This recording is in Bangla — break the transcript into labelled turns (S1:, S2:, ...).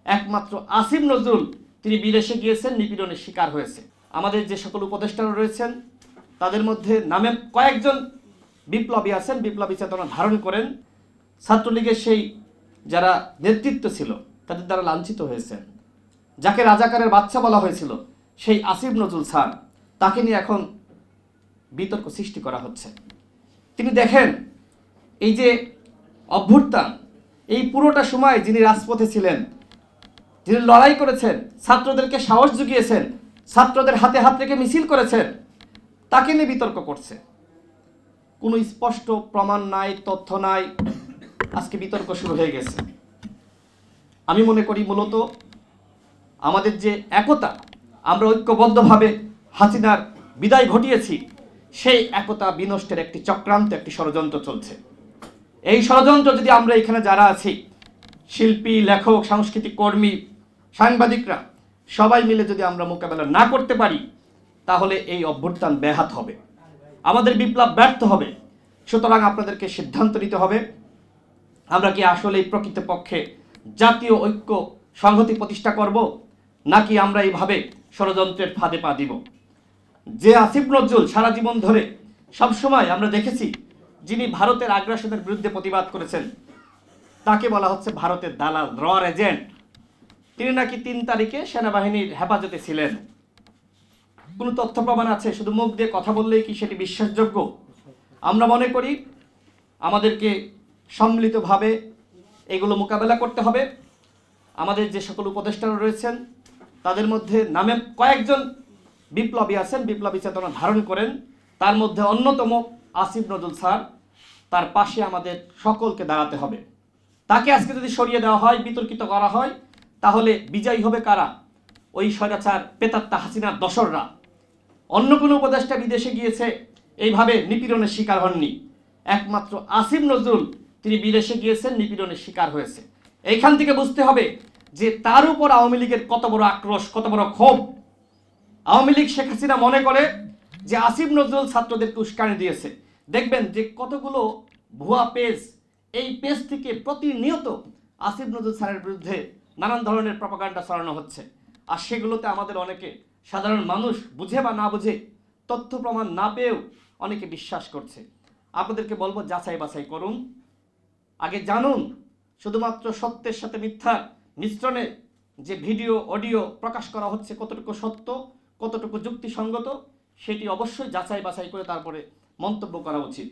S1: একমাত্র আসিফ নজরুল তিনি বিদেশে গিয়েছেন, নিপীড়নের শিকার হয়েছে। আমাদের যে সকল উপদেষ্টারা রয়েছেন তাদের মধ্যে নামে কয়েকজন বিপ্লবী আছেন, বিপ্লবী চেতনা ধারণ করেন, ছাত্রলীগের সেই যারা নেতৃত্ব ছিল তাদের দ্বারা লাঞ্ছিত হয়েছেন। যাকে রাজাকারের বাচ্চা বলা হয়েছিল সেই আসিফ নজরুল স্যার, তাকে নিয়ে এখন বিতর্ক সৃষ্টি করা হচ্ছে। তিনি দেখেন এই যে অভ্যুত্থান, এই পুরোটা সময় যিনি রাজপথে ছিলেন, যিনি লড়াই করেছেন, ছাত্রদেরকে সাহস জুগিয়েছেন, ছাত্রদের হাতে হাত রেখে মিছিল করেছেন, তাকে নিয়ে বিতর্ক করছে। কোনো স্পষ্ট প্রমাণ নাই, তথ্য নাই, আজকে বিতর্ক শুরু হয়ে গেছে। আমি মনে করি মূলত আমাদের যে একতা, আমরা ঐক্যবদ্ধভাবে হাসিনার বিদায় ঘটিয়েছি, সেই একতা বিনষ্টের একটি চক্রান্ত, একটি ষড়যন্ত্র চলছে। এই ষড়যন্ত্র যদি আমরা এখানে যারা আছি, শিল্পী, লেখক, সাংস্কৃতিক কর্মী, সাংবাদিকরা সবাই মিলে যদি আমরা মোকাবেলা না করতে পারি, তাহলে এই অভ্যুত্থান ব্যাহত হবে, আমাদের বিপ্লব ব্যর্থ হবে। সুতরাং আপনাদেরকে সিদ্ধান্ত নিতে হবে, আমরা কি আসলে প্রকৃতপক্ষে জাতীয় ঐক্য সংহতি প্রতিষ্ঠা করব, নাকি আমরা এইভাবে ষড়যন্ত্রের ফাঁদে পা দিব। যে আসিফ নজরুল সারা জীবন ধরে সবসময় আমরা দেখেছি যিনি ভারতের আগ্রাসনের বিরুদ্ধে প্রতিবাদ করেছেন, তাকে বলা হচ্ছে ভারতের দালাল, র এজেন্ট। তিনি নাকি 3 তারিখে সেনাবাহিনীর হেফাজতে ছিলেন। কোনো তথ্য প্রমাণ আছে? শুধু মুখ দিয়ে কথা বললেই কি সেটি বিশ্বাসযোগ্য? আমরা মনে করি আমাদেরকে সম্মিলিতভাবে এগুলো মোকাবেলা করতে হবে। আমাদের যে সকল উপদেষ্টারা রয়েছেন তাদের মধ্যে নামে কয়েকজন বিপ্লবী আছেন, বিপ্লবী চেতনা ধারণ করেন, তার মধ্যে অন্যতম আসিফ নজরুল স্যার। তার পাশে আমাদের সকলকে দাঁড়াতে হবে। তাকে আজকে যদি সরিয়ে দেওয়া হয়, বিতর্কিত করা হয়, তাহলে বিজয়ী হবে কারা? ওই স্বৈরাচার পেতাত্তা হাসিনার দশররা। অন্য কোনো উপদেষ্টা বিদেশে গিয়েছে এইভাবে নিপীড়নের শিকার হননি। একমাত্র আসিফ নজরুল তিনি বিদেশে গিয়েছেন, নিপীড়নের শিকার হয়েছে। এইখান থেকে বুঝতে হবে যে তার উপর আওয়ামী লীগের কত বড় আক্রোশ, কত বড় ক্ষোভ। আওয়ামী লীগ, শেখ হাসিনা মনে করে যে আসিফ নজরুল ছাত্রদেরকে উস্কানি দিয়েছে। দেখবেন যে কতগুলো ভুয়া পেজ, এই পেজ থেকে প্রতিনিয়ত আসিফ নজরুল স্যারের বিরুদ্ধে নানান ধরনের প্রপাগান্ডা ছড়ানো হচ্ছে। আর সেগুলোতে আমাদের অনেকে, সাধারণ মানুষ বুঝে বা না বুঝে, তথ্য প্রমাণ না পেয়েও অনেকে বিশ্বাস করছে। আপনাদেরকে বলবো যাচাই বাছাই করুন, আগে জানুন শুধুমাত্র সত্যের সাথে মিথ্যার মিশ্রণে যে ভিডিও, অডিও প্রকাশ করা হচ্ছে কতটুকু সত্য, কতটুকু যুক্তিসঙ্গত, সেটি অবশ্যই যাচাই বাছাই করে তারপরে মন্তব্য করা উচিত।